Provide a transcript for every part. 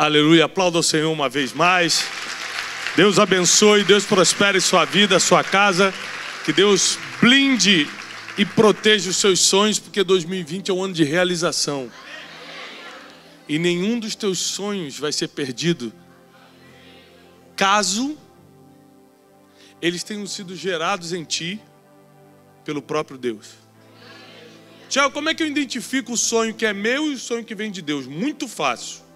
Aleluia, aplauda o Senhor uma vez mais. Deus abençoe, Deus prospere sua vida, sua casa. Que Deus blinde e proteja os seus sonhos, porque 2020 é um ano de realização. E nenhum dos teus sonhos vai ser perdido, caso eles tenham sido gerados em ti pelo próprio Deus. Tiago, como é que eu identifico o sonho que é meu e o sonho que vem de Deus? Muito fácil.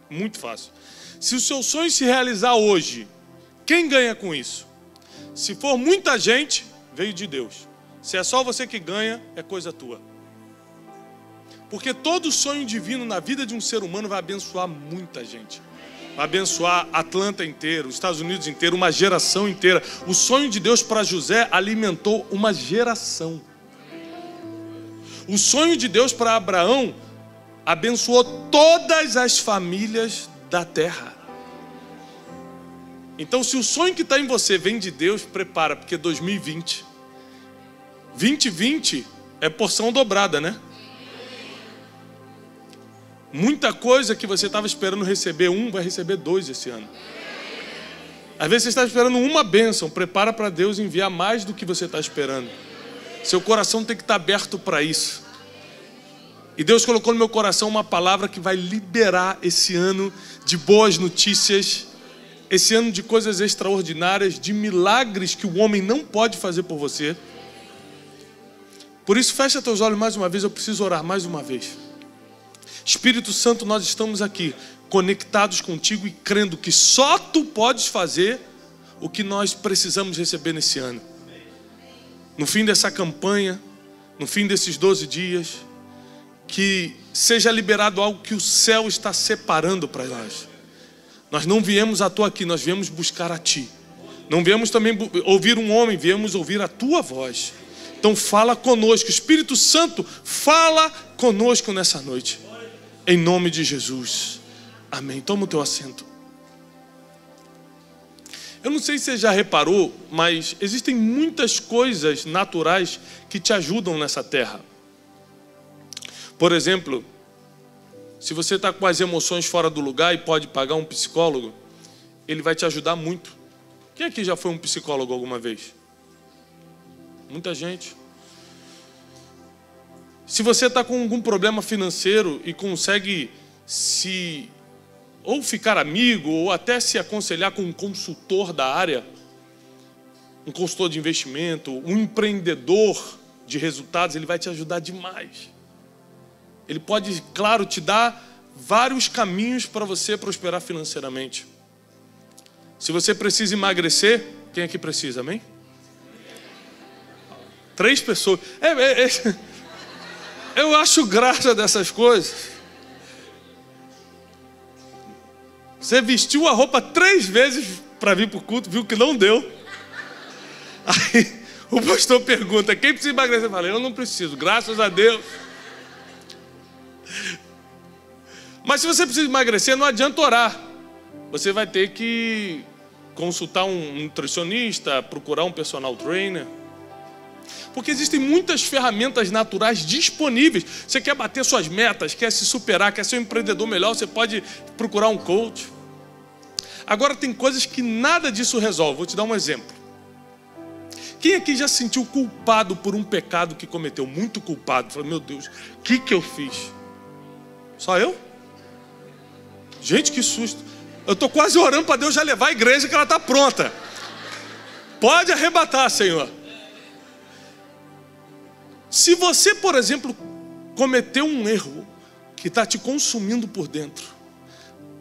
Muito fácil. Se o seu sonho se realizar hoje, quem ganha com isso? Se for muita gente, veio de Deus. Se é só você que ganha, é coisa tua. Porque todo sonho divino na vida de um ser humano vai abençoar muita gente. Vai abençoar Atlanta inteiro, os Estados Unidos inteiro, uma geração inteira. O sonho de Deus para José alimentou uma geração. O sonho de Deus para Abraão abençoou todas as famílias da terra. Então, se o sonho que está em você vem de Deus, prepara, porque 2020 é porção dobrada, né? Muita coisa que você estava esperando receber vai receber 2 esse ano. Às vezes você está esperando uma bênção, prepara para Deus enviar mais do que você está esperando. Seu coração tem que estar aberto para isso. E Deus colocou no meu coração uma palavra que vai liberar esse ano de boas notícias, esse ano de coisas extraordinárias, de milagres que o homem não pode fazer por você. Por isso, fecha teus olhos mais uma vez, eu preciso orar mais uma vez. Espírito Santo, nós estamos aqui, conectados contigo e crendo que só tu podes fazer o que nós precisamos receber nesse ano. No fim dessa campanha, no fim desses 12 dias, que seja liberado algo que o céu está separando para nós. Nós não viemos à toa aqui, nós viemos buscar a ti. Não viemos também ouvir um homem, viemos ouvir a tua voz. Então fala conosco, Espírito Santo, fala conosco nessa noite. Em nome de Jesus. Amém. Toma o teu assento. Eu não sei se você já reparou, mas existem muitas coisas naturais que te ajudam nessa terra. Por exemplo, se você está com as emoções fora do lugar e pode pagar um psicólogo, ele vai te ajudar muito. Quem aqui já foi um psicólogo alguma vez? Muita gente. Se você está com algum problema financeiro e consegue ou ficar amigo, ou até se aconselhar com um consultor da área, um consultor de investimento, um empreendedor de resultados, ele vai te ajudar demais. Ele pode, claro, te dar vários caminhos para você prosperar financeiramente. Se você precisa emagrecer, quem aqui precisa, amém? 3 pessoas. Eu acho graça dessas coisas. Você vestiu a roupa 3 vezes para vir para o culto, viu que não deu. Aí o pastor pergunta, quem precisa emagrecer? Eu falei, eu não preciso, graças a Deus. Mas se você precisa emagrecer, não adianta orar. Você vai ter que consultar um nutricionista, procurar um personal trainer. Porque existem muitas ferramentas naturais disponíveis. Você quer bater suas metas, quer se superar, quer ser um empreendedor melhor, você pode procurar um coach. Agora tem coisas que nada disso resolve. Vou te dar um exemplo. Quem aqui já se sentiu culpado por um pecado que cometeu? Muito culpado. Falou, meu Deus, o que eu fiz? Só eu? Gente, que susto. Eu estou quase orando para Deus já levar a igreja que ela está pronta. Pode arrebatar, Senhor. Se você, por exemplo, cometeu um erro que está te consumindo por dentro,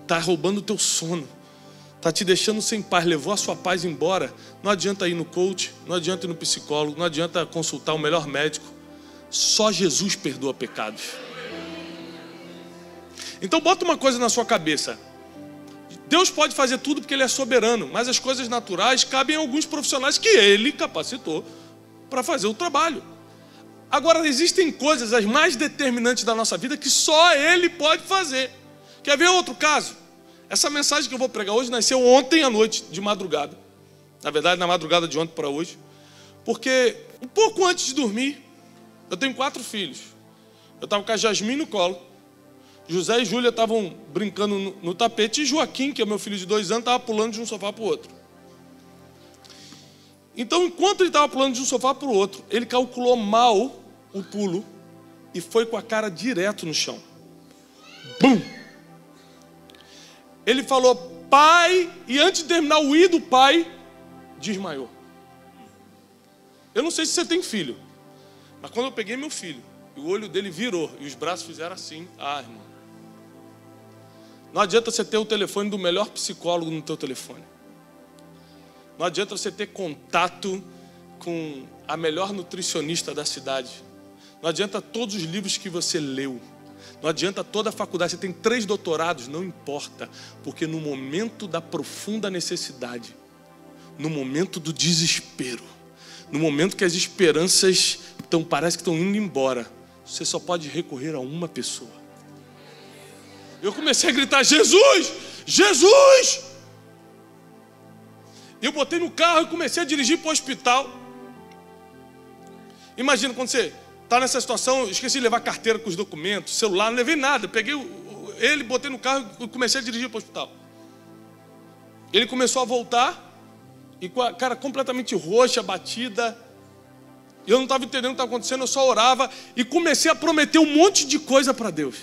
está roubando o teu sono, está te deixando sem paz, levou a sua paz embora, não adianta ir no coach, não adianta ir no psicólogo, não adianta consultar o melhor médico. Só Jesus perdoa pecados. Então bota uma coisa na sua cabeça. Deus pode fazer tudo porque Ele é soberano, mas as coisas naturais cabem a alguns profissionais que Ele capacitou para fazer o trabalho. Agora existem coisas as mais determinantes da nossa vida que só Ele pode fazer. Quer ver outro caso? Essa mensagem que eu vou pregar hoje nasceu ontem à noite, de madrugada. Na verdade, na madrugada de ontem para hoje. Porque um pouco antes de dormir, eu tenho 4 filhos. Eu estava com a Jasmine no colo. José e Júlia estavam brincando no tapete e Joaquim, que é meu filho de 2 anos, estava pulando de um sofá para o outro. Então, enquanto ele estava pulando de um sofá para o outro, ele calculou mal o pulo e foi com a cara direto no chão. Bum! Ele falou, pai, e antes de terminar o i do pai, desmaiou. Eu não sei se você tem filho, mas quando eu peguei meu filho, o olho dele virou e os braços fizeram assim, irmão. Não adianta você ter o telefone do melhor psicólogo no teu telefone. Não adianta você ter contato com a melhor nutricionista da cidade. Não adianta todos os livros que você leu. Não adianta toda a faculdade. Você tem 3 doutorados, não importa. Porque no momento da profunda necessidade, no momento do desespero, no momento que as esperanças parece que estão indo embora, você só pode recorrer a uma pessoa. Eu comecei a gritar, Jesus! Jesus! Eu botei no carro e comecei a dirigir para o hospital. Imagina quando você está nessa situação, eu esqueci de levar carteira com os documentos, celular, não levei nada. Peguei ele, botei no carro e comecei a dirigir para o hospital. Ele começou a voltar e com a cara completamente roxa, batida. Eu não estava entendendo o que estava acontecendo, eu só orava e comecei a prometer um monte de coisa para Deus.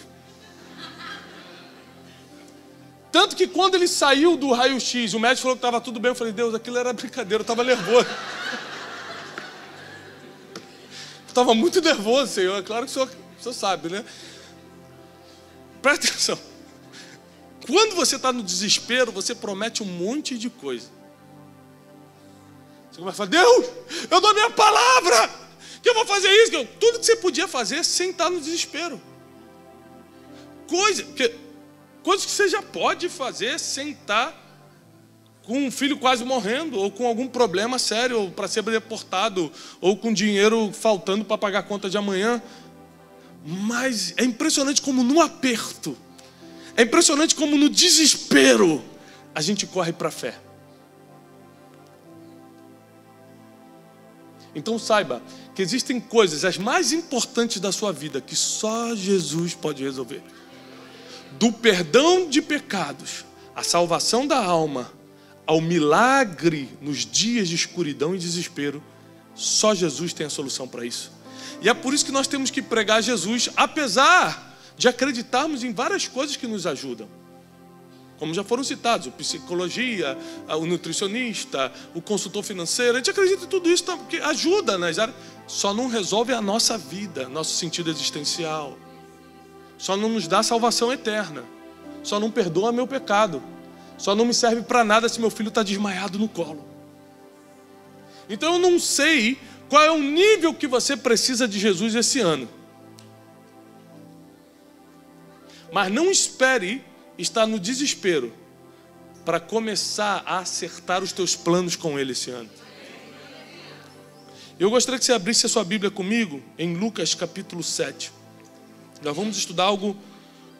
Tanto que quando ele saiu do raio-x, o médico falou que estava tudo bem, eu falei, Deus, aquilo era brincadeira, eu estava nervoso. Eu estava muito nervoso, Senhor, é claro que o senhor sabe, né? Presta atenção. Quando você está no desespero, você promete um monte de coisa. Você começa a falar, Deus, eu dou minha palavra, que eu vou fazer isso. Tudo que você podia fazer sem estar no desespero. Coisas que você já pode fazer sem estar com um filho quase morrendo, ou com algum problema sério, ou para ser deportado, ou com dinheiro faltando para pagar a conta de amanhã. Mas é impressionante como no aperto, é impressionante como no desespero, a gente corre para a fé. Então saiba que existem coisas, as mais importantes da sua vida, que só Jesus pode resolver. Do perdão de pecados, a salvação da alma, ao milagre nos dias de escuridão e desespero, só Jesus tem a solução para isso. E é por isso que nós temos que pregar Jesus, apesar de acreditarmos em várias coisas que nos ajudam. Como já foram citados, a psicologia, o nutricionista, o consultor financeiro, a gente acredita em tudo isso porque ajuda nas áreas, só não resolve a nossa vida, nosso sentido existencial. Só não nos dá salvação eterna. Só não perdoa meu pecado. Só não me serve para nada se meu filho está desmaiado no colo. Então eu não sei qual é o nível que você precisa de Jesus esse ano. Mas não espere estar no desespero para começar a acertar os teus planos com Ele esse ano. Eu gostaria que você abrisse a sua Bíblia comigo em Lucas capítulo 7. Nós vamos estudar algo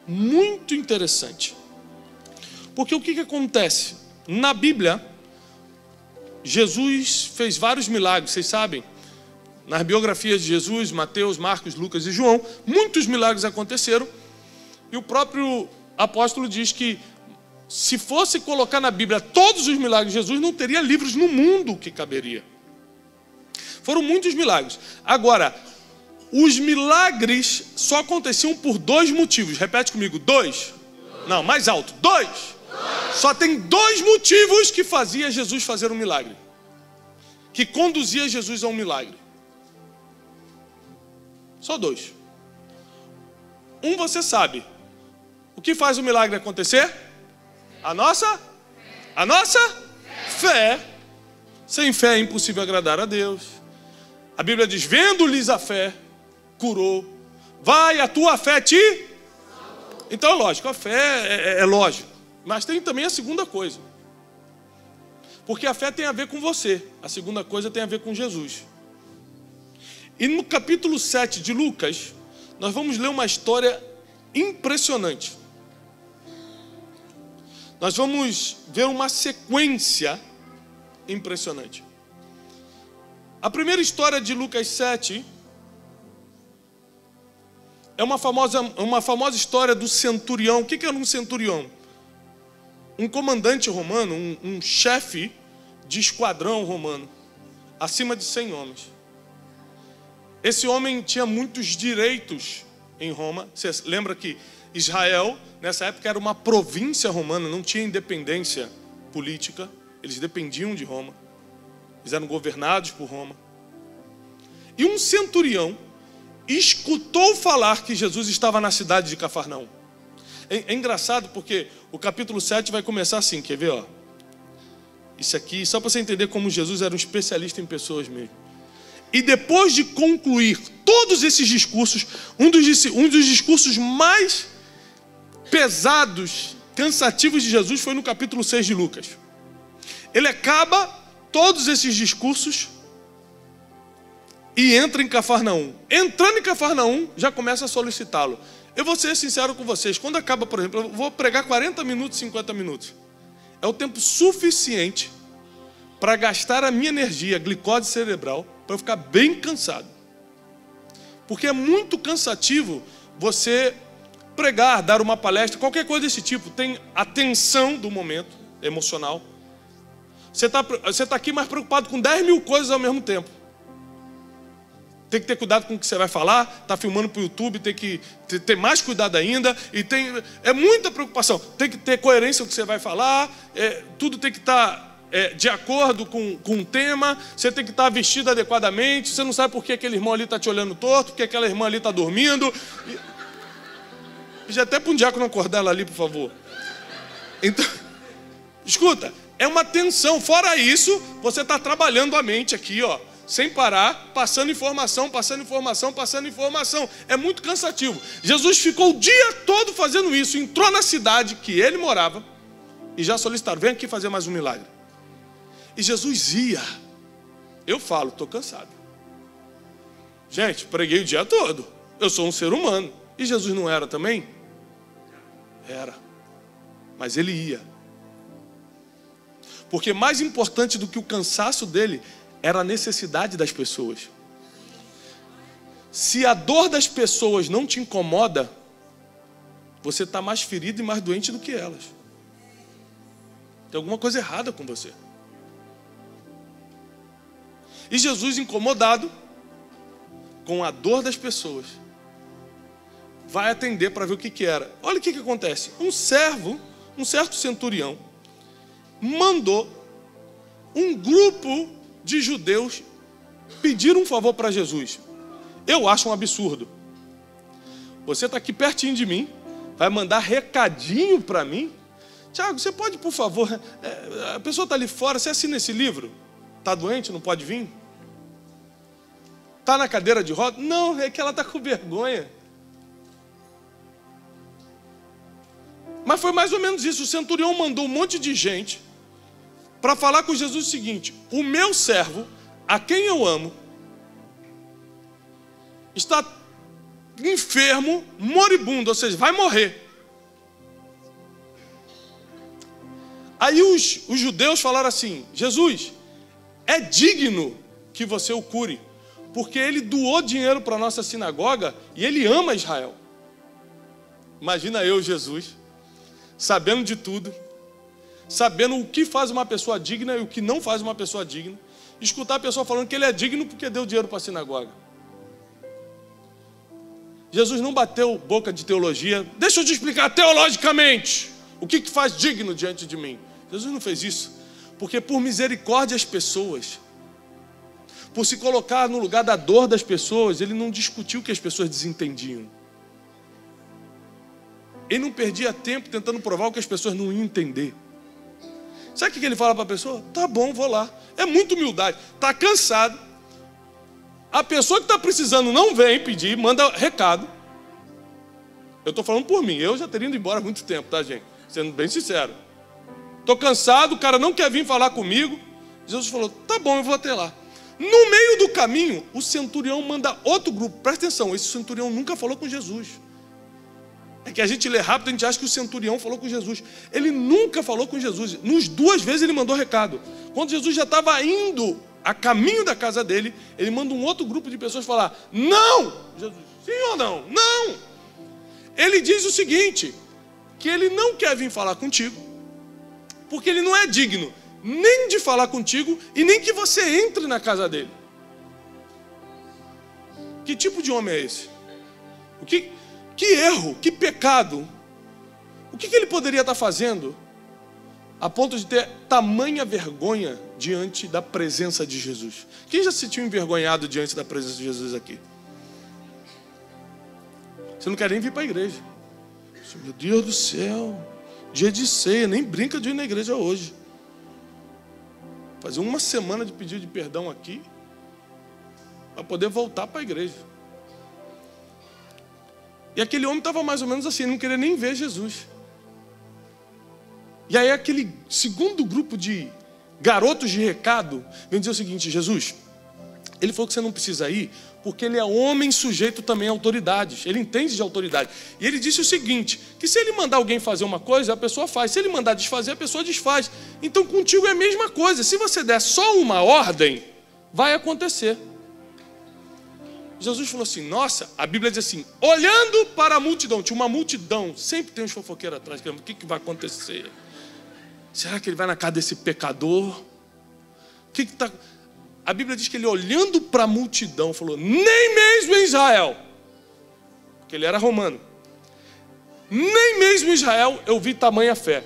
muito interessante. Porque o que acontece? Na Bíblia, Jesus fez vários milagres, vocês sabem. Nas biografias de Jesus, Mateus, Marcos, Lucas e João, muitos milagres aconteceram. E o próprio apóstolo diz que se fosse colocar na Bíblia todos os milagres de Jesus, não teria livros no mundo que caberia. Foram muitos milagres. Agora, os milagres só aconteciam por 2 motivos. Repete comigo, 2? Não, mais alto, 2. Só tem 2 motivos que fazia Jesus fazer um milagre. Que conduzia Jesus a um milagre. Só 2. Um você sabe. O que faz o milagre acontecer? A nossa fé. Sem fé é impossível agradar a Deus. A Bíblia diz, vendo-lhes a fé, curou. Vai, a tua fé te... Então é lógico, a fé é lógico. Mas tem também a segunda coisa. Porque a fé tem a ver com você. A segunda coisa tem a ver com Jesus. E no capítulo 7 de Lucas, nós vamos ler uma história impressionante. Nós vamos ver uma sequência impressionante. A primeira história de Lucas 7 é uma famosa história do centurião. O que era um centurião? Um comandante romano, um chefe de esquadrão romano, acima de 100 homens. Esse homem tinha muitos direitos em Roma. Você lembra que Israel, nessa época, era uma província romana, não tinha independência política. Eles dependiam de Roma. Eles eram governados por Roma. E um centurião escutou falar que Jesus estava na cidade de Cafarnaum. É engraçado porque o capítulo 7 vai começar assim, quer ver? Ó? Isso aqui, só para você entender como Jesus era um especialista em pessoas mesmo. E depois de concluir todos esses discursos, um dos discursos mais pesados, cansativos de Jesus foi no capítulo 6 de Lucas. Ele acaba todos esses discursos e entra em Cafarnaum. Entrando em Cafarnaum, já começa a solicitá-lo. Eu vou ser sincero com vocês. Quando acaba, por exemplo, eu vou pregar 40 minutos, 50 minutos. É o tempo suficiente para gastar a minha energia, a glicose cerebral, para eu ficar bem cansado. Porque é muito cansativo você pregar, dar uma palestra, qualquer coisa desse tipo. Tem a tensão do momento emocional. Você tá aqui mais preocupado com 10 mil coisas ao mesmo tempo. Tem que ter cuidado com o que você vai falar, está filmando para o YouTube, tem que ter mais cuidado ainda, é muita preocupação. Tem que ter coerência com o que você vai falar, tudo tem que estar de acordo com o tema, você tem que estar vestido adequadamente, você não sabe por que aquele irmão ali está te olhando torto, porque aquela irmã ali está dormindo. Já até para um diácono acordar ela ali, por favor. Então, escuta, é uma tensão. Fora isso, você está trabalhando a mente aqui, ó, sem parar, passando informação. É muito cansativo. Jesus ficou o dia todo fazendo isso. Entrou na cidade que ele morava e já solicitaram, vem aqui fazer mais um milagre. E Jesus ia. Eu falo, estou cansado. Gente, preguei o dia todo. Eu sou um ser humano. E Jesus não era também? Era. Mas ele ia. Porque mais importante do que o cansaço dele era a necessidade das pessoas. Se a dor das pessoas não te incomoda, você está mais ferido e mais doente do que elas. Tem alguma coisa errada com você. E Jesus, incomodado com a dor das pessoas, vai atender para ver o que era. Olha o que acontece. Um certo centurião, mandou um grupo de judeus pedir um favor para Jesus. Eu acho um absurdo. Você está aqui pertinho de mim, vai mandar recadinho para mim? Tiago, você pode, por favor, a pessoa está ali fora, você assina esse livro? Está doente, não pode vir? Está na cadeira de roda? Não, é que ela está com vergonha. Mas foi mais ou menos isso. O centurião mandou um monte de gente para falar com Jesus o seguinte: o meu servo, a quem eu amo, está enfermo, moribundo, ou seja, vai morrer. Aí os judeus falaram assim: Jesus, é digno que você o cure, porque ele doou dinheiro para a nossa sinagoga e ele ama Israel. Imagina eu, Jesus, sabendo de tudo, sabendo o que faz uma pessoa digna e o que não faz uma pessoa digna, escutar a pessoa falando que ele é digno porque deu dinheiro para a sinagoga. Jesus não bateu boca de teologia. Deixa eu te explicar teologicamente o que faz digno diante de mim. Jesus não fez isso, porque por misericórdia às pessoas, por se colocar no lugar da dor das pessoas, ele não discutiu o que as pessoas desentendiam. Ele não perdia tempo tentando provar o que as pessoas não iam entender. Sabe o que ele fala para a pessoa? Tá bom, vou lá. É muita humildade. Está cansado. A pessoa que está precisando não vem pedir, manda recado. Eu estou falando por mim. Eu já teria ido embora há muito tempo, tá, gente? Sendo bem sincero. Estou cansado, o cara não quer vir falar comigo. Jesus falou, tá bom, eu vou até lá. No meio do caminho, o centurião manda outro grupo. Presta atenção, esse centurião nunca falou com Jesus. É que a gente lê rápido, a gente acha que o centurião falou com Jesus. Ele nunca falou com Jesus. Nas 2 vezes ele mandou recado. Quando Jesus já estava indo a caminho da casa dele, ele manda um outro grupo de pessoas falar, não! Jesus, sim ou não? Não! ele diz o seguinte, que ele não quer vir falar contigo, porque ele não é digno nem de falar contigo e nem que você entre na casa dele. Que tipo de homem é esse? Que erro, que pecado. O que ele poderia estar fazendo a ponto de ter tamanha vergonha diante da presença de Jesus? Quem já se sentiu envergonhado diante da presença de Jesus aqui? Você não quer nem vir para a igreja. Meu Deus do céu, dia de ceia, nem brinca de ir na igreja hoje. Fazer uma semana de pedido de perdão aqui, para poder voltar para a igreja. E aquele homem estava mais ou menos assim, não queria nem ver Jesus. E aí aquele segundo grupo de garotos de recado vem dizer o seguinte: Jesus, ele falou que você não precisa ir, porque ele é homem sujeito também a autoridades, ele entende de autoridade. E ele disse o seguinte, que se ele mandar alguém fazer uma coisa, a pessoa faz. Se ele mandar desfazer, a pessoa desfaz. Então contigo é a mesma coisa. Se você der só uma ordem, vai acontecer. Jesus falou assim, nossa, a Bíblia diz assim, olhando para a multidão, tinha uma multidão, sempre tem uns fofoqueiros atrás, o que vai acontecer? Será que ele vai na casa desse pecador? A Bíblia diz que ele, olhando para a multidão, falou, nem mesmo em Israel, porque ele era romano, nem mesmo em Israel eu vi tamanha fé.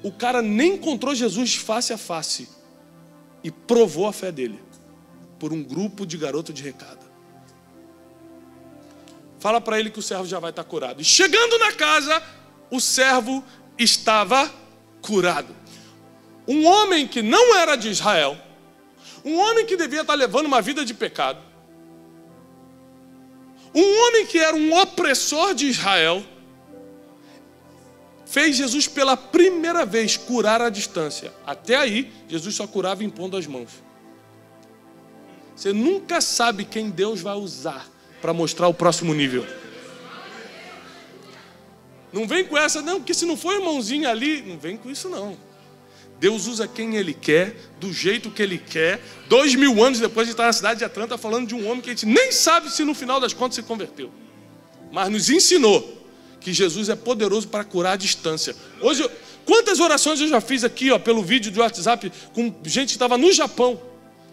O cara nem encontrou Jesus face a face e provou a fé dele por um grupo de garoto de recado. Fala para ele que o servo já vai estar curado. E chegando na casa, o servo estava curado. Um homem que não era de Israel, um homem que devia estar levando uma vida de pecado, um homem que era um opressor de Israel, fez Jesus pela primeira vez curar à distância. Até aí, Jesus só curava impondo as mãos. Você nunca sabe quem Deus vai usar para mostrar o próximo nível. Não vem com essa, não, porque se não for irmãozinho ali, não vem com isso não. Deus usa quem Ele quer, do jeito que Ele quer. 2000 anos depois de estar na cidade de Atlanta, falando de um homem que a gente nem sabe se no final das contas se converteu. Mas nos ensinou que Jesus é poderoso para curar à distância. Hoje, quantas orações eu já fiz aqui, ó, pelo vídeo do WhatsApp, com gente que estava no Japão.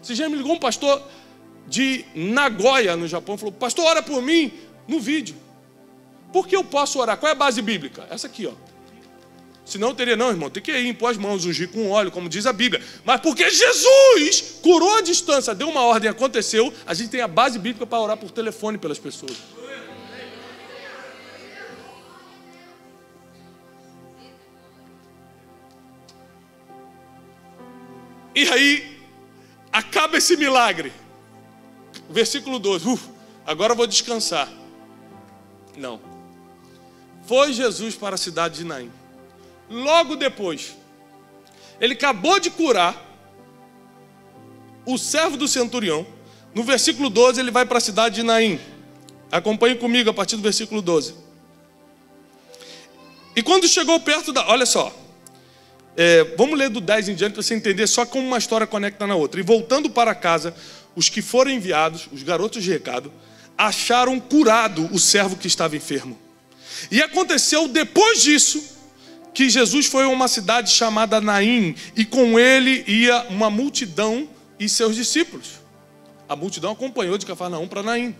Você já me ligou um pastor de Nagoya, no Japão, falou, pastor, ora por mim, no vídeo. Por que eu posso orar? Qual é a base bíblica? Essa aqui, ó. Senão eu teria, não, irmão, tem que ir, impor as mãos, ungir com óleo, como diz a Bíblia. Mas porque Jesus curou a distância, deu uma ordem, aconteceu, a gente tem a base bíblica para orar por telefone pelas pessoas. E aí, acaba esse milagre. Versículo 12, agora eu vou descansar. Não. Foi Jesus para a cidade de Naim. Logo depois, ele acabou de curar o servo do centurião. No versículo 12, ele vai para a cidade de Naim. Acompanhe comigo a partir do versículo 12. E quando chegou perto da... Olha só. Vamos ler do 10 em diante para você entender só como uma história conecta na outra. E voltando para casa, os que foram enviados, os garotos de recado, acharam curado o servo que estava enfermo. E aconteceu depois disso que Jesus foi a uma cidade chamada Naim, e com ele ia uma multidão e seus discípulos. A multidão acompanhou de Cafarnaum para Naim,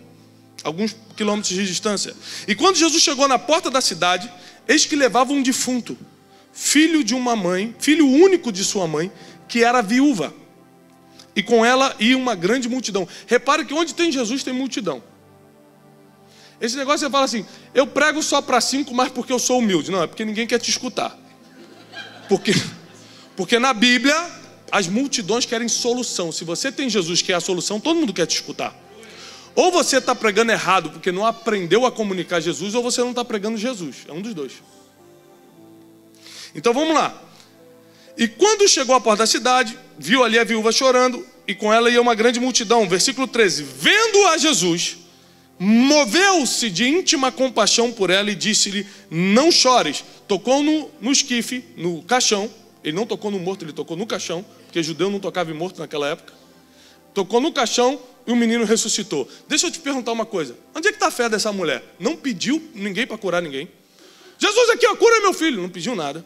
alguns quilômetros de distância. E quando Jesus chegou na porta da cidade, eis que levava um defunto, filho de uma mãe, filho único de sua mãe, que era viúva. E com ela ia uma grande multidão. Repare que onde tem Jesus tem multidão. Esse negócio você fala assim, eu prego só para 5, mas porque eu sou humilde. Não, é porque ninguém quer te escutar. Porque na Bíblia, as multidões querem solução. Se você tem Jesus que é a solução, todo mundo quer te escutar. Ou você está pregando errado porque não aprendeu a comunicar Jesus, ou você não está pregando Jesus. É um dos dois. Então vamos lá. E quando chegou à porta da cidade, viu ali a viúva chorando, e com ela ia uma grande multidão. Versículo 13. Vendo a Jesus, moveu-se de íntima compaixão por ela e disse-lhe, não chores. Tocou no esquife, no caixão. Ele não tocou no morto, ele tocou no caixão, porque judeu não tocava em morto naquela época. tocou no caixão e o menino ressuscitou. Deixa eu te perguntar uma coisa. Onde é que está a fé dessa mulher? Não pediu ninguém para curar ninguém. Jesus aqui, ó, cura meu filho. Não pediu nada.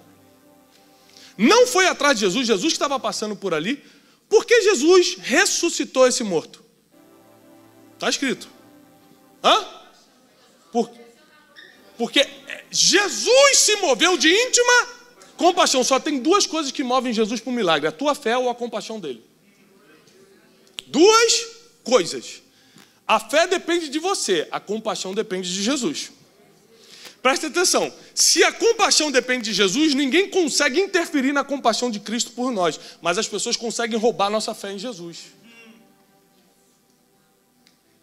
Não foi atrás de Jesus. Jesus que estava passando por ali. Por que Jesus ressuscitou esse morto? Está escrito. Porque Jesus se moveu de íntima compaixão. Só tem duas coisas que movem Jesus para o milagre: a tua fé ou a compaixão dele. Duas coisas. A fé depende de você, a compaixão depende de Jesus. Presta atenção, se a compaixão depende de Jesus, ninguém consegue interferir na compaixão de Cristo por nós, mas as pessoas conseguem roubar nossa fé em Jesus.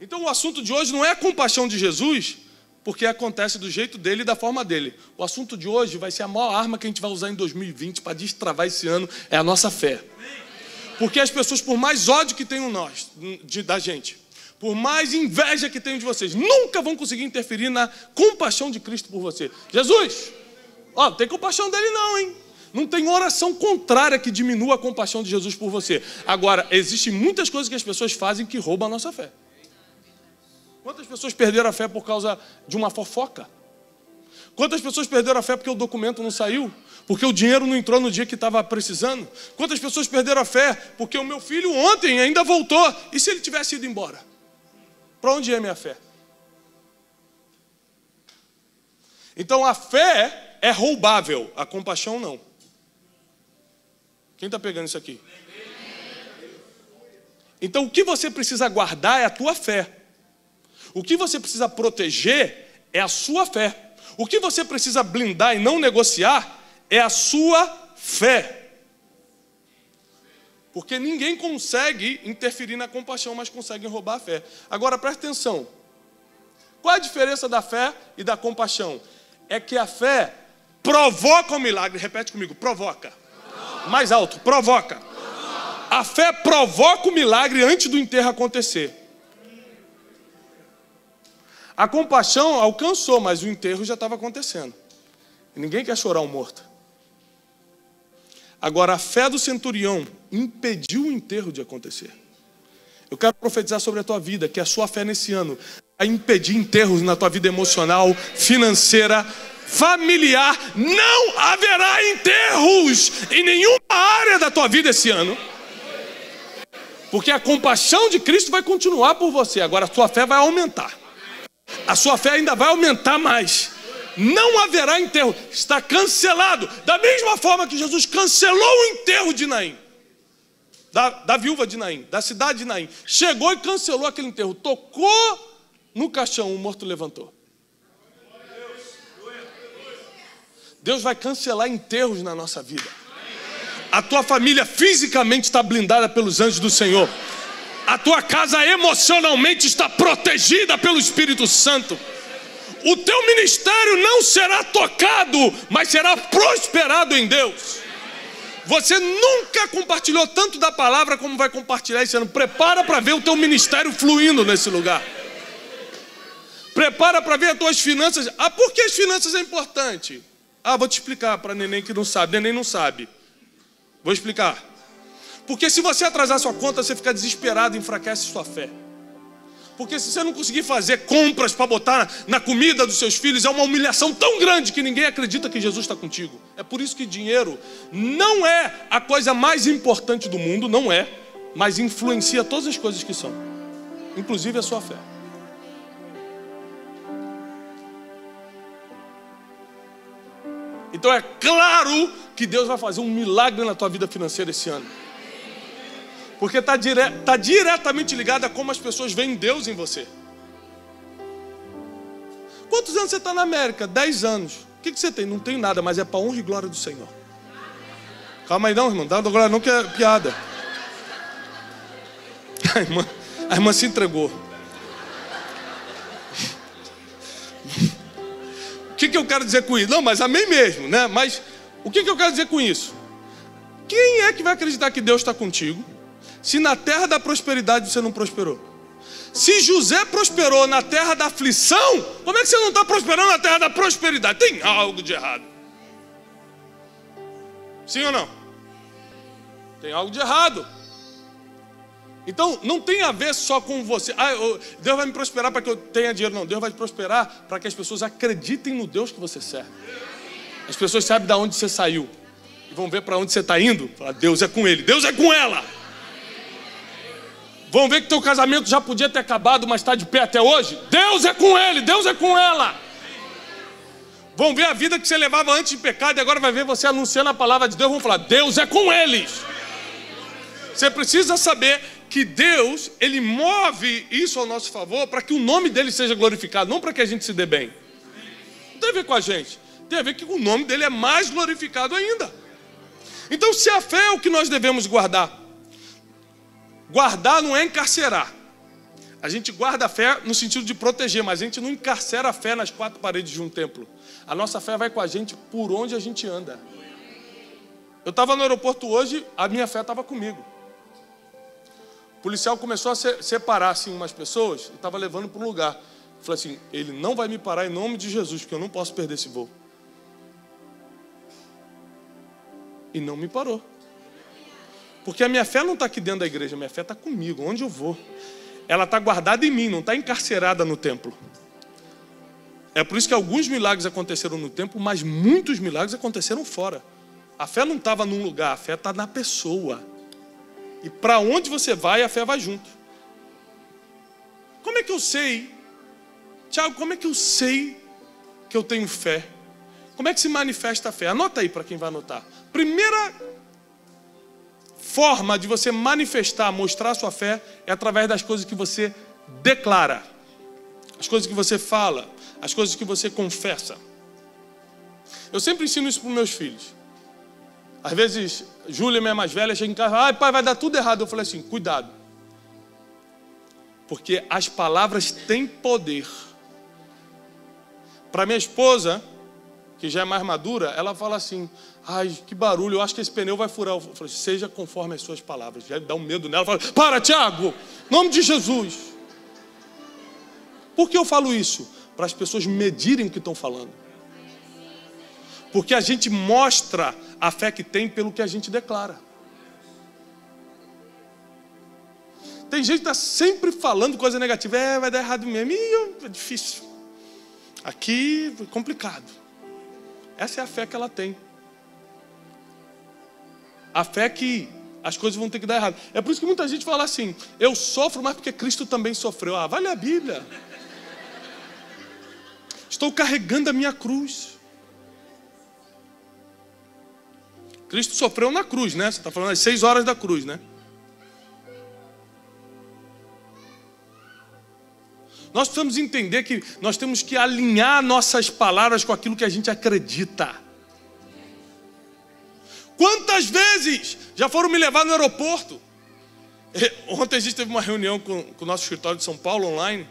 Então o assunto de hoje não é a compaixão de Jesus, porque acontece do jeito dele e da forma dele. O assunto de hoje vai ser a maior arma que a gente vai usar em 2020 para destravar esse ano, é a nossa fé. Porque as pessoas, por mais ódio que tenham da gente, por mais inveja que tenham de vocês, nunca vão conseguir interferir na compaixão de Cristo por você. Jesus, não tem compaixão dele não, hein? Não tem oração contrária que diminua a compaixão de Jesus por você. Agora, existem muitas coisas que as pessoas fazem que roubam a nossa fé. Quantas pessoas perderam a fé por causa de uma fofoca? Quantas pessoas perderam a fé porque o documento não saiu? Porque o dinheiro não entrou no dia que estava precisando? Quantas pessoas perderam a fé porque o meu filho ontem ainda voltou? E se ele tivesse ido embora? Para onde é minha fé? Então a fé é roubável, a compaixão não. Quem está pegando isso aqui? Então o que você precisa guardar é a tua fé. O que você precisa proteger é a sua fé. O que você precisa blindar e não negociar é a sua fé. Porque ninguém consegue interferir na compaixão, mas consegue roubar a fé. Agora presta atenção. Qual é a diferença da fé e da compaixão? É que a fé provoca o milagre. Repete comigo, provoca. Mais alto, provoca. A fé provoca o milagre antes do enterro acontecer. A compaixão alcançou, mas o enterro já estava acontecendo. E ninguém quer chorar um morto. Agora, a fé do centurião impediu o enterro de acontecer. Eu quero profetizar sobre a tua vida, que a sua fé nesse ano vai impedir enterros na tua vida emocional, financeira, familiar. Não haverá enterros em nenhuma área da tua vida esse ano. Porque a compaixão de Cristo vai continuar por você. Agora, a tua fé vai aumentar. A sua fé ainda vai aumentar mais. Não haverá enterro. Está cancelado. Da mesma forma que Jesus cancelou o enterro de Naim. Da viúva de Naim. Da cidade de Naim. Chegou e cancelou aquele enterro. Tocou no caixão, o morto levantou. Deus vai cancelar enterros na nossa vida. A tua família fisicamente está blindada pelos anjos do Senhor. A tua casa emocionalmente está protegida pelo Espírito Santo. O teu ministério não será tocado, mas será prosperado em Deus. Você nunca compartilhou tanto da palavra como vai compartilhar esse ano. Prepara para ver o teu ministério fluindo nesse lugar. Prepara para ver as tuas finanças. Por que as finanças é importante? Vou te explicar para neném que não sabe. Neném não sabe. Vou explicar. Porque se você atrasar sua conta, você fica desesperado e enfraquece sua fé. Porque se você não conseguir fazer compras para botar na comida dos seus filhos, é uma humilhação tão grande que ninguém acredita que Jesus está contigo. É por isso que dinheiro não é a coisa mais importante do mundo, não é, mas influencia todas as coisas que são, inclusive a sua fé. Então é claro que Deus vai fazer um milagre na tua vida financeira esse ano. Porque está diretamente ligado a como as pessoas veem Deus em você. Quantos anos você está na América? 10 anos. O que você tem? Não tenho nada, mas é para honra e glória do Senhor. Calma aí não, irmão. Dá glória não, que é piada. A irmã se entregou. O que eu quero dizer com isso? Não, mas amém mesmo, né? Mas o que eu quero dizer com isso? Quem é que vai acreditar que Deus está contigo se na terra da prosperidade você não prosperou? Se José prosperou na terra da aflição, como é que você não está prosperando na terra da prosperidade? Tem algo de errado. Sim ou não? Tem algo de errado. Então, não tem a ver só com você. Deus vai me prosperar para que eu tenha dinheiro. Não, Deus vai te prosperar para que as pessoas acreditem no Deus que você serve. As pessoas sabem de onde você saiu. E vão ver para onde você está indo. Falar, Deus é com ele, Deus é com ela. Vão ver que teu casamento já podia ter acabado, mas está de pé até hoje. Deus é com ele, Deus é com ela. Vão ver a vida que você levava antes de pecado e agora vai ver você anunciando a palavra de Deus. Vão falar, Deus é com eles. Você precisa saber que Deus, Ele move isso ao nosso favor para que o nome dEle seja glorificado, não para que a gente se dê bem. Não tem a ver com a gente, tem a ver que o nome dEle é mais glorificado ainda. Então, se a fé é o que nós devemos guardar, guardar não é encarcerar. A gente guarda a fé no sentido de proteger, mas a gente não encarcera a fé nas quatro paredes de um templo. A nossa fé vai com a gente por onde a gente anda. Eu estava no aeroporto hoje, a minha fé estava comigo. O policial começou a separar assim, umas pessoas e estava levando para um lugar. Eu falei assim, ele não vai me parar em nome de Jesus, porque eu não posso perder esse voo. E não me parou. Porque a minha fé não está aqui dentro da igreja, a minha fé está comigo, onde eu vou. Ela está guardada em mim, não está encarcerada no templo. É por isso que alguns milagres aconteceram no templo, mas muitos milagres aconteceram fora. A fé não estava num lugar, a fé está na pessoa. E para onde você vai, a fé vai junto. Como é que eu sei? Tiago, como é que eu sei que eu tenho fé? Como é que se manifesta a fé? Anota aí para quem vai anotar. Primeira forma de você manifestar, mostrar a sua fé é através das coisas que você declara. As coisas que você fala, as coisas que você confessa. Eu sempre ensino isso para os meus filhos. Às vezes, Júlia, minha mais velha, chega em casa e fala, pai, vai dar tudo errado. Eu falei assim, cuidado. Porque as palavras têm poder. Para minha esposa, que já é mais madura, ela fala assim, ai, que barulho, eu acho que esse pneu vai furar. Eu falei, seja conforme as suas palavras. Já dá um medo nela. Ela fala, para, Tiago, em nome de Jesus. Por que eu falo isso? Para as pessoas medirem o que estão falando. Porque a gente mostra a fé que tem pelo que a gente declara. Tem gente que está sempre falando coisa negativa. Vai dar errado mesmo. É difícil. Aqui é complicado. Essa é a fé que ela tem. A fé que as coisas vão ter que dar errado. É por isso que muita gente fala assim, eu sofro, mas porque Cristo também sofreu. Vai ler a Bíblia. Estou carregando a minha cruz. Cristo sofreu na cruz, né? Você está falando das 6 horas da cruz, né? Nós precisamos entender que nós temos que alinhar nossas palavras com aquilo que a gente acredita. Quantas vezes já foram me levar no aeroporto? Ontem a gente teve uma reunião com o nosso escritório de São Paulo online.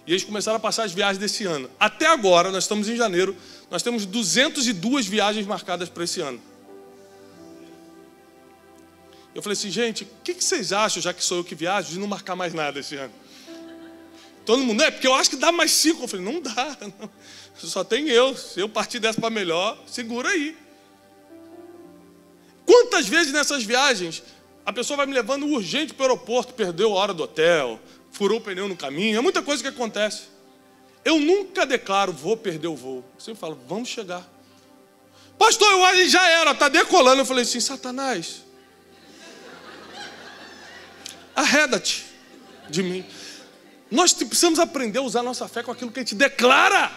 E eles começaram a passar as viagens desse ano. Até agora, nós estamos em janeiro, nós temos 202 viagens marcadas para esse ano. Eu falei assim, gente, o que vocês acham, já que sou eu que viajo, de não marcar mais nada esse ano? Todo mundo, porque eu acho que dá mais 5. Eu falei, não dá, não. Só tem eu. Se eu partir dessa para melhor, segura aí. Quantas vezes nessas viagens, a pessoa vai me levando urgente para o aeroporto, perdeu a hora do hotel, furou o pneu no caminho, é muita coisa que acontece. Eu nunca declaro, vou perder o voo. Eu sempre falo, vamos chegar. Pastor, eu acho que já era, está decolando. Eu falei assim, Satanás, arreda-te de mim. Nós precisamos aprender a usar nossa fé com aquilo que a gente declara.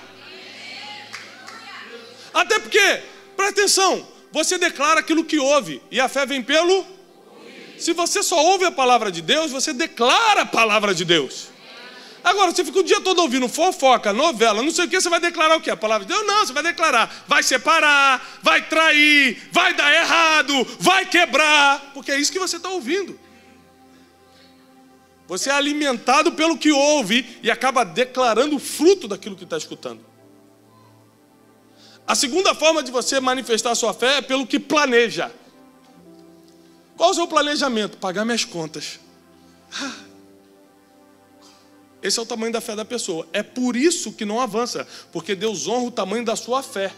Até porque, presta atenção, você declara aquilo que ouve, e a fé vem pelo... Se você só ouve a palavra de Deus, você declara a palavra de Deus. Agora, você fica o dia todo ouvindo fofoca, novela, não sei o que, você vai declarar o quê? A palavra de Deus? Não, você vai declarar, vai separar, vai trair, vai dar errado, vai quebrar, porque é isso que você está ouvindo. Você é alimentado pelo que ouve e acaba declarando o fruto daquilo que está escutando. A segunda forma de você manifestar a sua fé é pelo que planeja. Qual o seu planejamento? Pagar minhas contas. Esse é o tamanho da fé da pessoa. É por isso que não avança, porque Deus honra o tamanho da sua fé.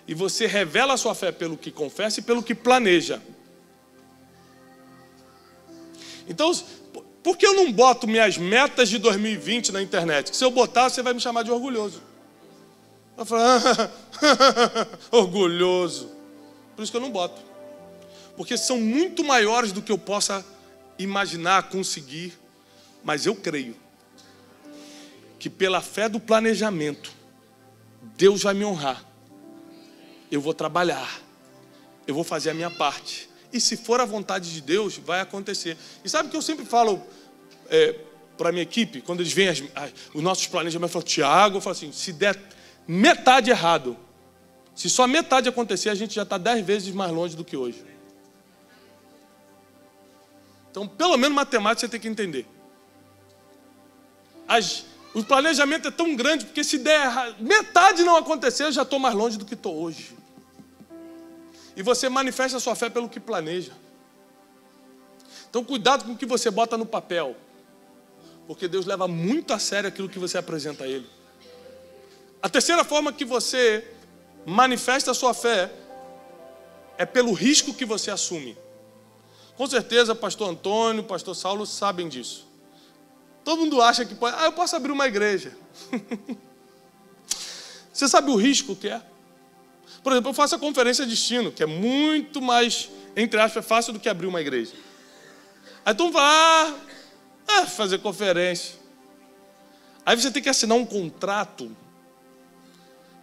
E você revela a sua fé pelo que confessa e pelo que planeja. Então, por que eu não boto minhas metas de 2020 na internet? Que se eu botar, você vai me chamar de orgulhoso. Eu vou falar, orgulhoso. Por isso que eu não boto. Porque são muito maiores do que eu possa imaginar, conseguir. Mas eu creio que pela fé do planejamento, Deus vai me honrar. Eu vou trabalhar. Eu vou fazer a minha parte. E se for a vontade de Deus, vai acontecer. E sabe o que eu sempre falo para a minha equipe? Quando eles veem os nossos planejamentos, eu falo, Tiago, eu falo assim, se der metade errado, se só metade acontecer, a gente já está 10 vezes mais longe do que hoje. Então, pelo menos matemática você tem que entender. O planejamento é tão grande, porque se der errado, metade não acontecer, eu já estou mais longe do que estou hoje. E você manifesta a sua fé pelo que planeja. Então, cuidado com o que você bota no papel. Porque Deus leva muito a sério aquilo que você apresenta a Ele. A terceira forma que você manifesta a sua fé é pelo risco que você assume. Com certeza, pastor Antônio, pastor Saulo sabem disso. Todo mundo acha que pode... eu posso abrir uma igreja. Você sabe o risco que é? Por exemplo, eu faço a conferência destino, que é muito mais, entre aspas, fácil do que abrir uma igreja. Aí tu vai fazer conferência. Aí você tem que assinar um contrato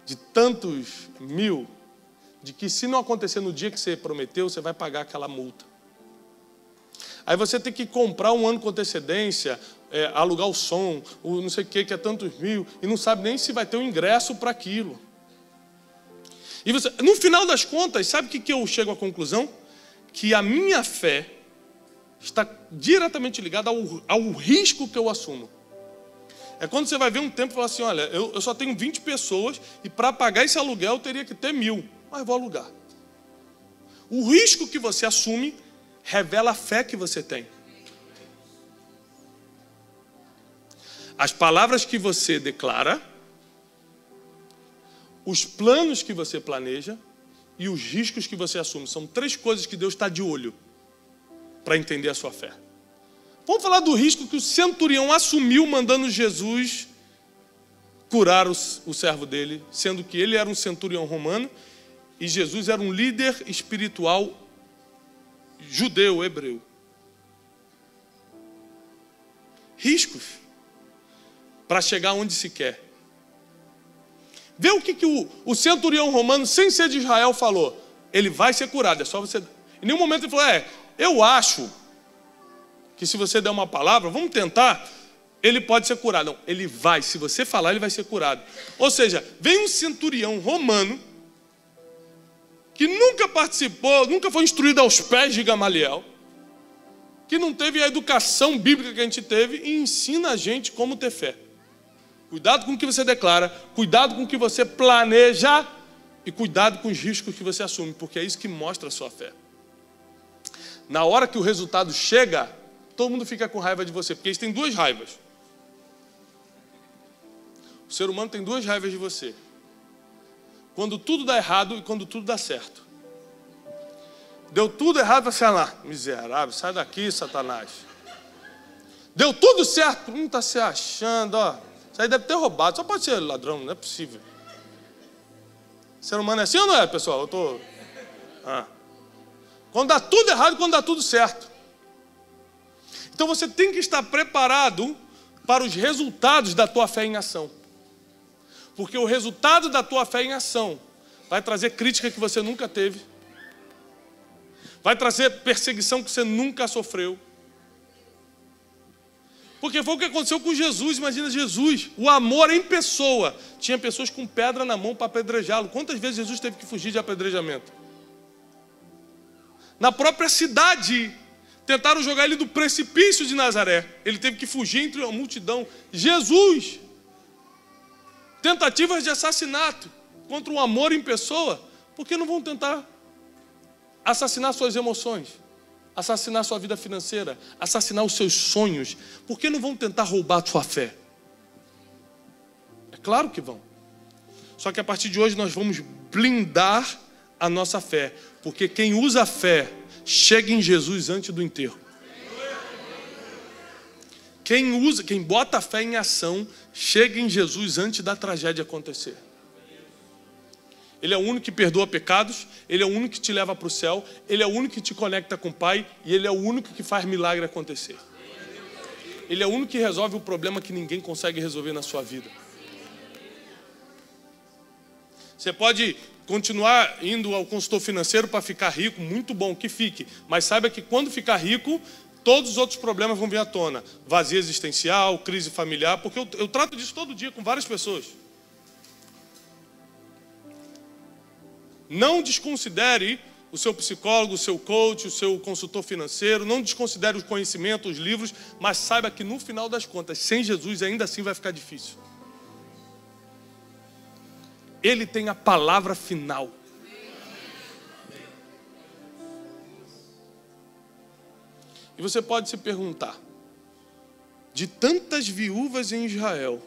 de tantos mil, de que se não acontecer no dia que você prometeu, você vai pagar aquela multa. Aí você tem que comprar um ano com antecedência, alugar o som, o não sei o que é tantos mil, e não sabe nem se vai ter um ingresso para aquilo. E você, no final das contas, sabe o que eu chego à conclusão? Que a minha fé está diretamente ligada ao risco que eu assumo. É quando você vai ver um tempo e falar assim, olha, eu só tenho 20 pessoas e para pagar esse aluguel eu teria que ter 1000, mas vou alugar. O risco que você assume revela a fé que você tem. As palavras que você declara, os planos que você planeja e os riscos que você assume. São 3 coisas que Deus está de olho para entender a sua fé. Vamos falar do risco que o centurião assumiu mandando Jesus curar o servo dele, sendo que ele era um centurião romano e Jesus era um líder espiritual judeu, hebreu. Riscos para chegar onde se quer. Vê o que o centurião romano, sem ser de Israel, falou. Ele vai ser curado, é só você... Em nenhum momento ele falou, eu acho que se você der uma palavra, vamos tentar, ele pode ser curado. Não, ele vai, se você falar, ele vai ser curado. Ou seja, vem um centurião romano, que nunca participou, nunca foi instruído aos pés de Gamaliel, que não teve a educação bíblica que a gente teve, e ensina a gente como ter fé. Cuidado com o que você declara, cuidado com o que você planeja e cuidado com os riscos que você assume, porque é isso que mostra a sua fé. Na hora que o resultado chega, todo mundo fica com raiva de você, porque eles têm 2 raivas. O ser humano tem 2 raivas de você. Quando tudo dá errado e quando tudo dá certo. Deu tudo errado, você lá, miserável, sai daqui, Satanás. Deu tudo certo, está se achando, ó. Isso aí deve ter roubado, só pode ser ladrão, não é possível. Ser humano é assim ou não é, pessoal? Eu tô... Quando dá tudo errado, quando dá tudo certo. Então você tem que estar preparado para os resultados da tua fé em ação. Porque o resultado da tua fé em ação vai trazer crítica que você nunca teve. Vai trazer perseguição que você nunca sofreu. Porque foi o que aconteceu com Jesus. Imagina Jesus, o amor em pessoa. Tinha pessoas com pedra na mão para apedrejá-lo. Quantas vezes Jesus teve que fugir de apedrejamento? Na própria cidade, tentaram jogar ele do precipício de Nazaré. Ele teve que fugir entre a multidão. Jesus, tentativas de assassinato contra um amor em pessoa. Por que não vão tentar assassinar suas emoções? Assassinar sua vida financeira, assassinar os seus sonhos. Por que não vão tentar roubar a sua fé? É claro que vão. Só que a partir de hoje nós vamos blindar a nossa fé. Porque quem usa a fé chega em Jesus antes do enterro. Quem bota a fé em ação, chega em Jesus antes da tragédia acontecer. Ele é o único que perdoa pecados, Ele é o único que te leva para o céu, Ele é o único que te conecta com o Pai e Ele é o único que faz milagre acontecer. Ele é o único que resolve o problema que ninguém consegue resolver na sua vida. Você pode continuar indo ao consultor financeiro para ficar rico, muito bom que fique, mas saiba que quando ficar rico, todos os outros problemas vão vir à tona. Vazio existencial, crise familiar, porque eu trato disso todo dia com várias pessoas. Não desconsidere o seu psicólogo, o seu coach, o seu consultor financeiro, não desconsidere os conhecimentos, os livros, mas saiba que no final das contas, sem Jesus ainda assim vai ficar difícil. Ele tem a palavra final. E você pode se perguntar, de tantas viúvas em Israel,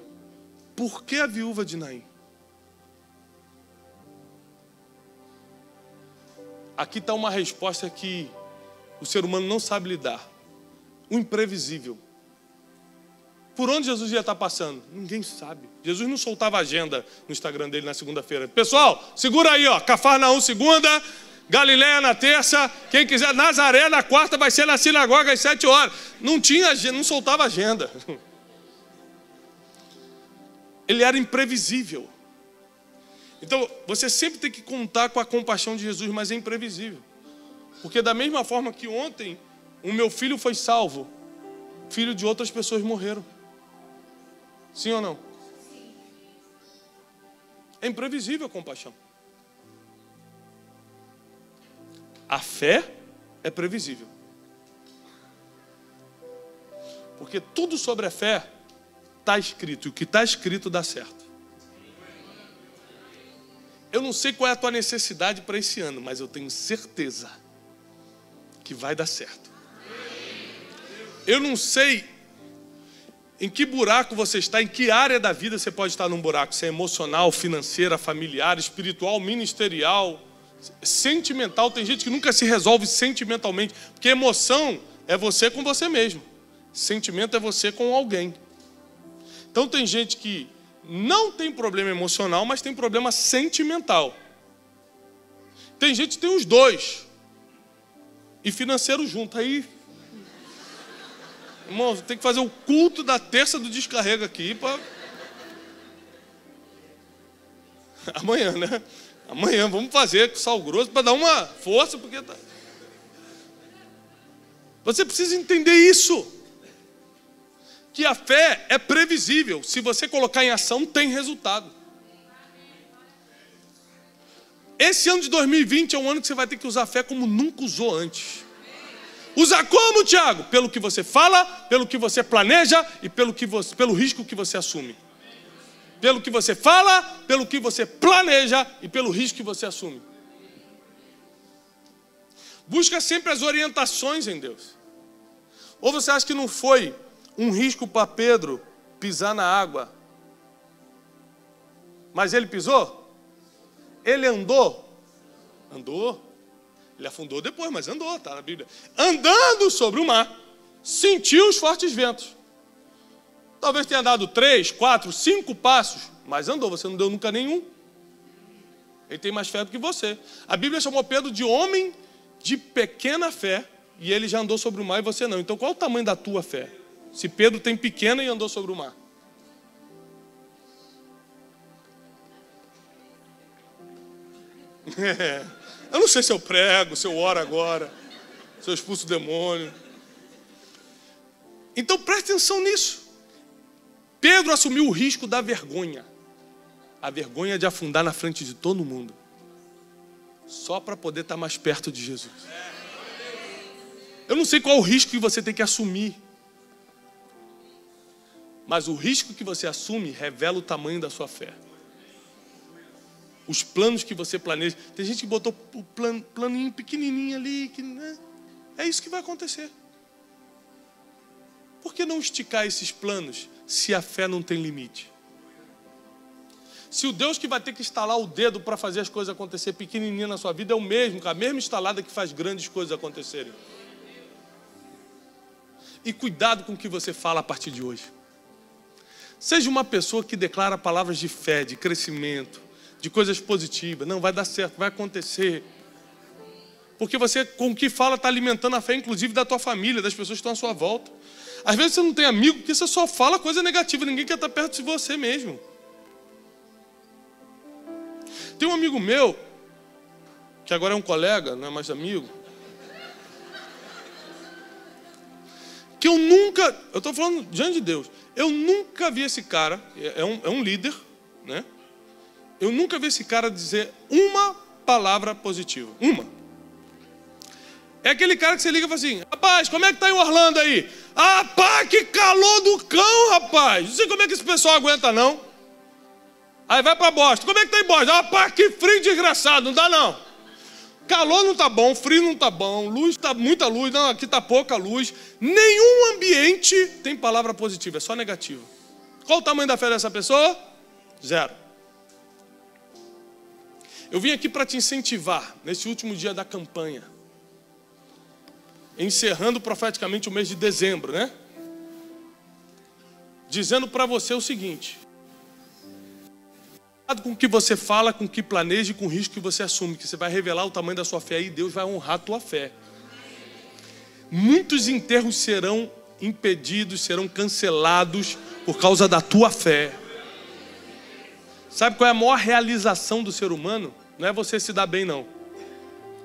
por que a viúva de Naim? Aqui está uma resposta que o ser humano não sabe lidar. O imprevisível. Por onde Jesus ia estar passando? Ninguém sabe. Jesus não soltava agenda no Instagram dele na segunda-feira. Pessoal, segura aí, ó. Cafarnaum segunda, Galileia na terça, quem quiser, Nazaré na quarta, vai ser na sinagoga às 7 horas. Não tinha agenda, não soltava agenda. Ele era imprevisível. Então, você sempre tem que contar com a compaixão de Jesus, mas é imprevisível. Porque da mesma forma que ontem o meu filho foi salvo, filho de outras pessoas morreram. Sim ou não? É imprevisível a compaixão. A fé é previsível. Porque tudo sobre a fé está escrito. E o que está escrito dá certo. Eu não sei qual é a tua necessidade para esse ano, mas eu tenho certeza que vai dar certo. Eu não sei em que buraco você está, em que área da vida você pode estar num buraco. Se é emocional, financeira, familiar, espiritual, ministerial, sentimental. Tem gente que nunca se resolve sentimentalmente, porque emoção é você com você mesmo. Sentimento é você com alguém. Então tem gente que não tem problema emocional, mas tem problema sentimental. Tem gente que tem os dois. E financeiro junto. Aí, irmão, tem que fazer o culto da terça do descarrego aqui para... Amanhã, né? Amanhã vamos fazer com sal grosso para dar uma força, porque tá... Você precisa entender isso. Que a fé é previsível. Se você colocar em ação, tem resultado. Esse ano de 2020 é um ano que você vai ter que usar a fé como nunca usou antes. Usar como, Tiago? Pelo que você fala, pelo que você planeja e pelo risco que você assume. Pelo que você fala, pelo que você planeja e pelo risco que você assume. Busca sempre as orientações em Deus. Ou você acha que não foi um risco para Pedro pisar na água? Mas ele pisou? Ele andou? Andou. Ele afundou depois, mas andou, está na Bíblia. Andando sobre o mar, sentiu os fortes ventos. Talvez tenha dado 3, 4, 5 passos, mas andou, você não deu nunca nenhum. Ele tem mais fé do que você. A Bíblia chamou Pedro de homem de pequena fé, e ele já andou sobre o mar e você não. Então qual é o tamanho da tua fé? Se Pedro tem pequena e andou sobre o mar. Eu não sei se eu prego, se eu oro agora, se eu expulso o demônio. Então preste atenção nisso. Pedro assumiu o risco da vergonha. A vergonha de afundar na frente de todo mundo. Só para poder estar mais perto de Jesus. Eu não sei qual o risco que você tem que assumir. Mas o risco que você assume revela o tamanho da sua fé. Os planos que você planeja. Tem gente que botou o planinho pequenininho ali. Que, né? É isso que vai acontecer. Por que não esticar esses planos se a fé não tem limite? Se o Deus que vai ter que estalar o dedo para fazer as coisas acontecer pequenininho na sua vida é o mesmo, com a mesma estalada que faz grandes coisas acontecerem. E cuidado com o que você fala a partir de hoje. Seja uma pessoa que declara palavras de fé, de crescimento, de coisas positivas. Não, vai dar certo, vai acontecer. Porque você, com o que fala, está alimentando a fé, inclusive da tua família, das pessoas que estão à sua volta. Às vezes você não tem amigo porque você só fala coisa negativa. Ninguém quer estar perto de você mesmo. Tem um amigo meu, que agora é um colega, não é mais amigo, que eu estou falando diante de Deus, eu nunca vi esse cara, é um líder, né? Eu nunca vi esse cara dizer uma palavra positiva. Uma. É aquele cara que você liga e fala assim: rapaz, como é que tá em Orlando aí? Ah, pá, que calor do cão, rapaz. Não sei como é que esse pessoal aguenta, não. Aí vai pra Boston. Como é que tá em Boston? Ah, pá, que frio desgraçado. Não dá, não. Calor não tá bom, frio não tá bom, luz tá muita luz, não, aqui tá pouca luz. Nenhum ambiente tem palavra positiva, é só negativa. Qual o tamanho da fé dessa pessoa? 0. Eu vim aqui para te incentivar nesse último dia da campanha, encerrando profeticamente o mês de dezembro, né? Dizendo para você o seguinte: cuidado com o que você fala, com o que planeja e com o risco que você assume, que você vai revelar o tamanho da sua fé e Deus vai honrar a tua fé. Muitos enterros serão impedidos, serão cancelados por causa da tua fé. Sabe qual é a maior realização do ser humano? Não é você se dar bem, não.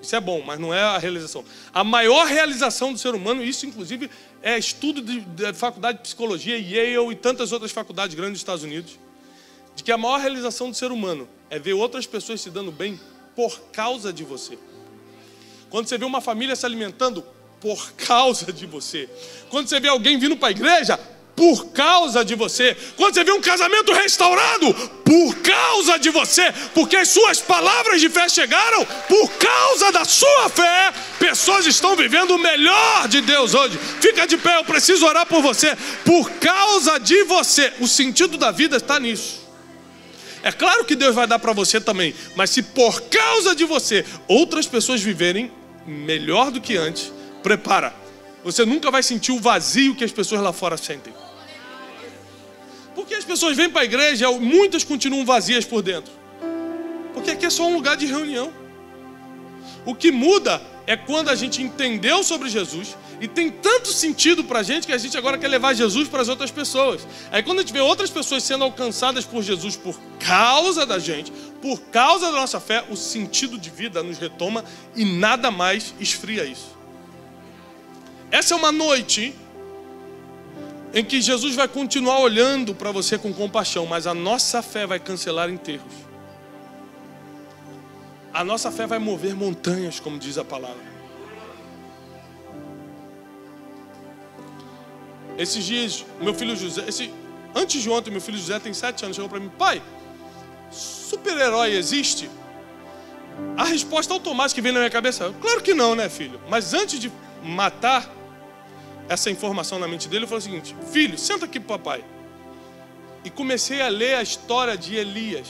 Isso é bom, mas não é a realização. A maior realização do ser humano, isso inclusive é estudo da faculdade de psicologia, Yale e tantas outras faculdades grandes dos Estados Unidos, de que a maior realização do ser humano é ver outras pessoas se dando bem por causa de você. Quando você vê uma família se alimentando, por causa de você. Quando você vê alguém vindo para a igreja, por causa de você. Quando você vê um casamento restaurado, por causa de você. Porque as suas palavras de fé chegaram por causa da sua fé. Pessoas estão vivendo o melhor de Deus hoje. Fica de pé, eu preciso orar por você. Por causa de você. O sentido da vida está nisso. É claro que Deus vai dar para você também, mas se por causa de você outras pessoas viverem melhor do que antes, prepara, você nunca vai sentir o vazio que as pessoas lá fora sentem. Porque as pessoas vêm para a igreja, muitas continuam vazias por dentro, porque aqui é só um lugar de reunião. O que muda é quando a gente entendeu sobre Jesus e tem tanto sentido para a gente que a gente agora quer levar Jesus para as outras pessoas. Aí quando a gente vê outras pessoas sendo alcançadas por Jesus por causa da gente, por causa da nossa fé, o sentido de vida nos retoma e nada mais esfria isso. Essa é uma noite em que Jesus vai continuar olhando para você com compaixão, mas a nossa fé vai cancelar enterros. A nossa fé vai mover montanhas, como diz a palavra. Esses dias, meu filho José, antes de ontem, meu filho José tem 7 anos, chegou para mim: pai, super-herói existe? A resposta automática que vem na minha cabeça é: claro que não, né, filho? Mas antes de matar essa informação na mente dele, eu falei o seguinte: filho, senta aqui pro papai. E comecei a ler a história de Elias.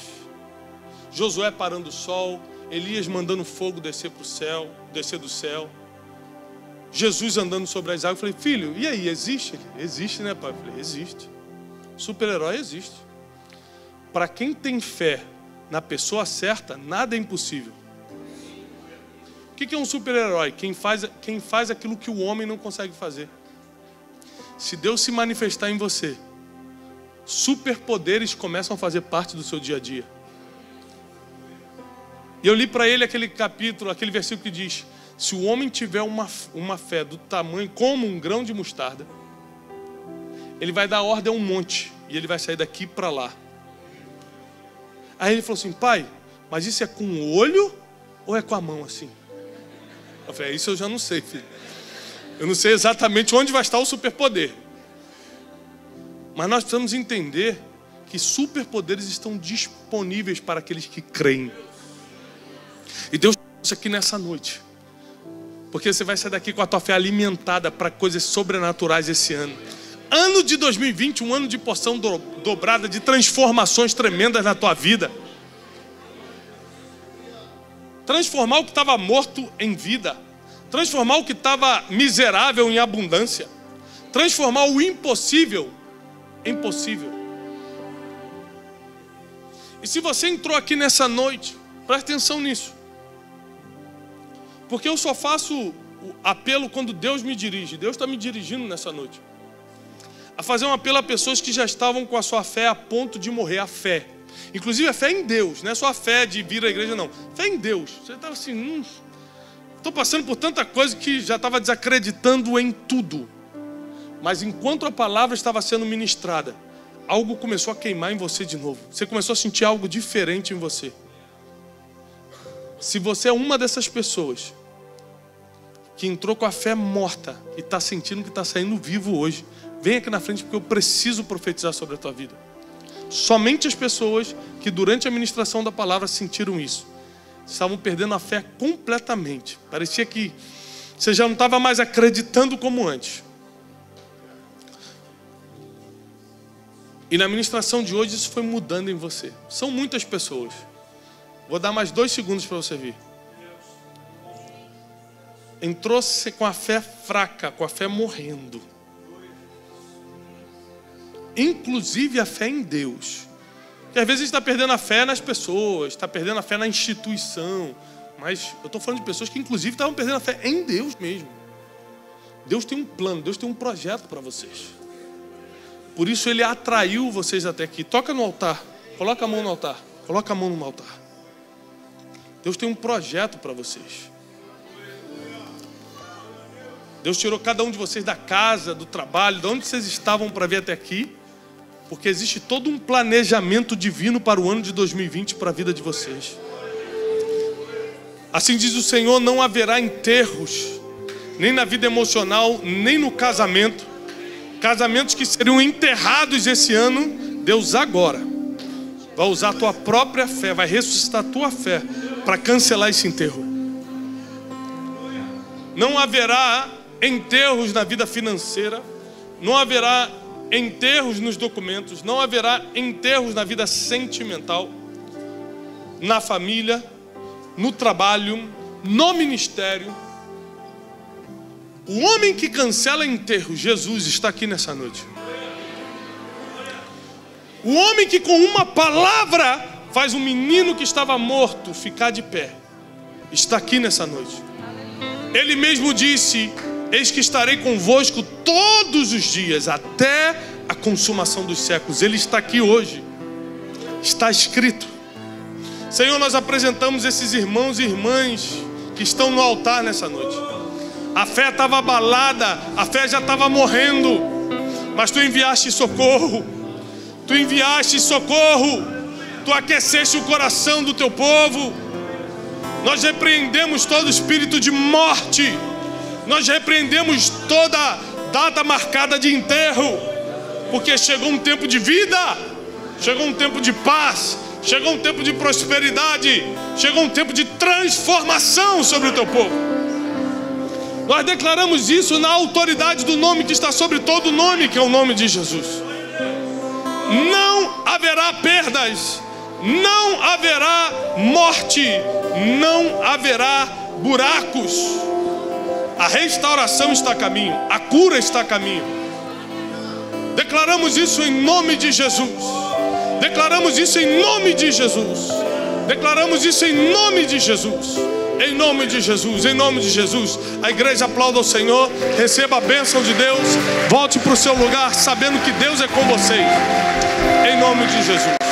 Josué parando o sol, Elias mandando fogo descer do céu, Jesus andando sobre as águas. Eu falei: filho, e aí, existe? Ele: existe, né, pai? Eu falei: existe. Super-herói existe. Para quem tem fé na pessoa certa, nada é impossível. O que é um super-herói? Quem faz aquilo que o homem não consegue fazer. Se Deus se manifestar em você, superpoderes começam a fazer parte do seu dia a dia. E eu li para ele aquele capítulo, aquele versículo que diz: se o homem tiver uma fé do tamanho como um grão de mostarda, ele vai dar ordem a um monte e ele vai sair daqui para lá. Aí ele falou assim: pai, mas isso é com o olho ou é com a mão assim? Eu falei: isso eu já não sei, filho. Eu não sei exatamente onde vai estar o superpoder. Mas nós precisamos entender que superpoderes estão disponíveis para aqueles que creem. E Deus trouxe aqui nessa noite, porque você vai sair daqui com a tua fé alimentada para coisas sobrenaturais esse ano. Ano de 2020, um ano de porção dobrada, de transformações tremendas na tua vida. Transformar o que estava morto em vida. Transformar o que estava miserável em abundância. transformar o impossível em possível. E se você entrou aqui nessa noite, preste atenção nisso. Porque eu só faço o apelo quando Deus me dirige. Deus está me dirigindo nessa noite a fazer um apelo a pessoas que já estavam com a sua fé a ponto de morrer. A fé, inclusive a fé em Deus, não é só a fé de vir à igreja, não. Fé em Deus. Você estava assim, estou passando por tanta coisa que já estava desacreditando em tudo. Mas enquanto a palavra estava sendo ministrada, algo começou a queimar em você de novo. Você começou a sentir algo diferente em você. Se você é uma dessas pessoas que entrou com a fé morta e está sentindo que está saindo vivo hoje, vem aqui na frente, porque eu preciso profetizar sobre a tua vida. Somente as pessoas que durante a ministração da palavra sentiram isso estavam perdendo a fé completamente. Parecia que você já não estava mais acreditando como antes. E na ministração de hoje isso foi mudando em você. São muitas pessoas. Vou dar mais 2 segundos para você vir. Entrou-se com a fé fraca, com a fé morrendo. Inclusive a fé em Deus. Porque às vezes a gente está perdendo a fé nas pessoas, está perdendo a fé na instituição. Mas eu estou falando de pessoas que inclusive estavam perdendo a fé em Deus mesmo. Deus tem um plano, Deus tem um projeto para vocês. Por isso Ele atraiu vocês até aqui. Toca no altar, coloca a mão no altar, coloca a mão no altar. Deus tem um projeto para vocês. Deus tirou cada um de vocês da casa, do trabalho, de onde vocês estavam para vir até aqui, porque existe todo um planejamento divino para o ano de 2020 para a vida de vocês. Assim diz o Senhor, não haverá enterros, nem na vida emocional, nem no casamento. Casamentos que seriam enterrados esse ano, Deus agora vai usar a tua própria fé, vai ressuscitar a tua fé para cancelar esse enterro. Não haverá enterros na vida financeira, não haverá enterros nos documentos, não haverá enterros na vida sentimental, na família, no trabalho, no ministério. O homem que cancela enterro, Jesus, está aqui nessa noite. O homem que com uma palavra faz um menino que estava morto ficar de pé, está aqui nessa noite. Ele mesmo disse: eis que estarei convosco todos os dias, até a consumação dos séculos. Ele está aqui hoje. Está escrito. Senhor, nós apresentamos esses irmãos e irmãs que estão no altar nessa noite. A fé estava abalada, a fé já estava morrendo, mas Tu enviaste socorro. Tu enviaste socorro. Tu aqueceste o coração do Teu povo. Nós repreendemos todo espírito de morte. Nós repreendemos toda data marcada de enterro, porque chegou um tempo de vida, chegou um tempo de paz, chegou um tempo de prosperidade, chegou um tempo de transformação sobre o Teu povo. Nós declaramos isso na autoridade do nome que está sobre todo nome, que é o nome de Jesus. Não haverá perdas, não haverá morte, não haverá buracos. A restauração está a caminho, a cura está a caminho. Declaramos isso em nome de Jesus. Declaramos isso em nome de Jesus. Declaramos isso em nome de Jesus. Em nome de Jesus, em nome de Jesus. A igreja aplauda ao Senhor, receba a bênção de Deus. Volte para o seu lugar sabendo que Deus é com vocês. Em nome de Jesus.